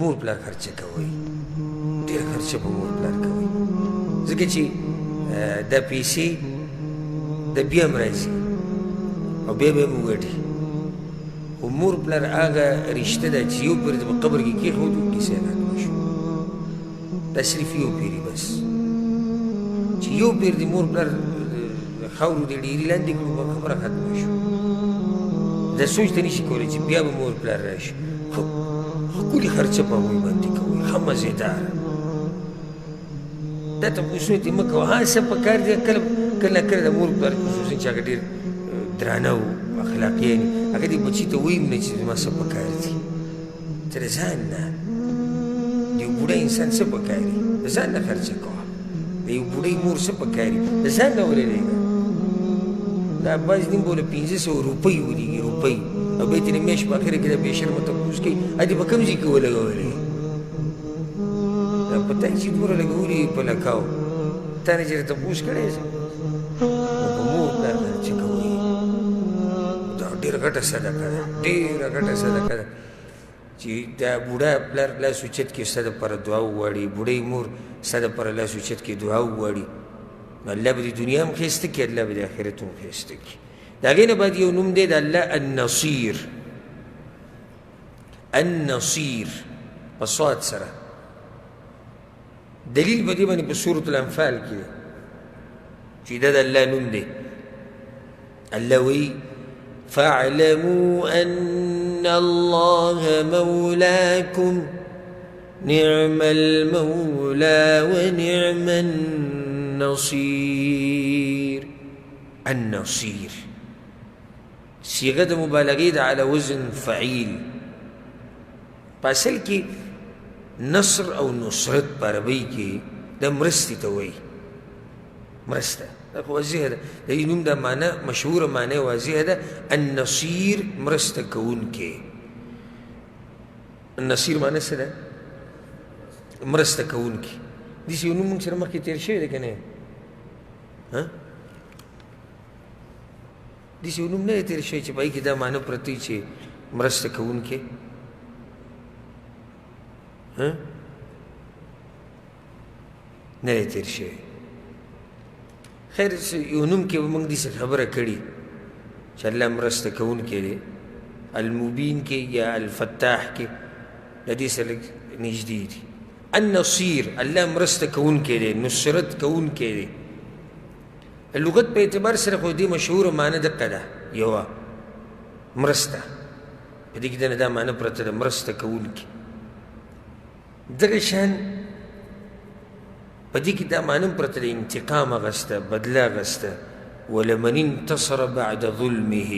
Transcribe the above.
مور پلار خرچه کوئ ډېر خرچه په مور پلار کوئ ځکه چې دا پیسې د بیا هم راځي او بیا به یې هم وګټي خو مور پلار هغه رشته ده چې یو پیر دې په قبر کې کېښودو کیسه یې ختمه شو دا صرف یو پیري بس چې یو پیر دې مور پلار خاورو دې ډېري لاندې کړو به خبره ختمه شو دا سوچ ته نشي کولی چې بیا به مور پلار راشي خو ښکلې خرچه په هغوی باندې کوئ ښه مزېداره دا تپوسونه ترې مه کوه ها څه په کار دی کله نه کله د مور پلار خصوصا چې هغه ډېر درانه و اخلاقیان هغه دې بچي ته ویم نه چې زما څه په کار دي ته د ځان نه د یو بوډا انسان څه په کار دي د ځان نه خرچه کوه د یو بوډۍ مور څه په کار دي د ځان نه ولېږه دا بعض دین بوله 500 روپۍ ولېږي روپۍ او بیا یې ترې میاشت په اخره کې د بې شرمه تپوس کوي دې په کوم ځای کې ولګولې دا پته چې دومره لګولي په لکاو تا نه چېرې تپوس کړی څه نو په مور پلار خرچه کوئ دا ډېره ګټه صدقه ده ډېره ګټه صدقه ده چې دا بوډا پلار لاس اوچت کړي ستا دپاره دعا وغواړي بوډۍ مور ستا دپاره لاس اوچت کړي دعا وغواړي نو الله به د دنیا هم ښایسته کړي الله به د آخرت هم ښایسته کړي د هغې نه بعد یو نوم دی د الله النصیر النصیر په صاد سره دلیل په دې باندې په سورة الانفال کې دی چې دا د الله نوم دی الله وایي فاعلموا ان الله مولاكم نعم المولى ونعم النصير النصير صيغه د مبالغې ده على وزن فعيل په اصل کې نصر او نصرت په عربۍ کې د مرستې ته وایي مرسته دا خو واضحه ده د دې نوم دا معنی مشهوره معنی واضحه ده النصیر مرسته کوونکی النصیر معنی څه ده مرسته کوونکی داسې یو نوم موږ سره مخکې تېر شوی دی که نه داسې یو نوم نه دی تېر شوی چې په هغې کې دا معنی پرته وي چې مرسته کوونکی نه دی تېر شوی خیر یو نوم کې به موږ داسې خبره کړي چې الله مرسته کوونکی دی المبین کې یا الفتاح کې د دې سره لږ نږدې دي النصیر الله مرسته کوونکی دی نصرت کوونکی دی لغت په اعتبار سره خو دې مشهوره معنی دقه ده یوه مرسته په دې کې دنه دا معنی پرته ده مرسته کوونکی دغه شان په دې کې دا معنی پرته ده انتقام اخیسته بدله اخیسته ولمن انتصر بعد ظلمه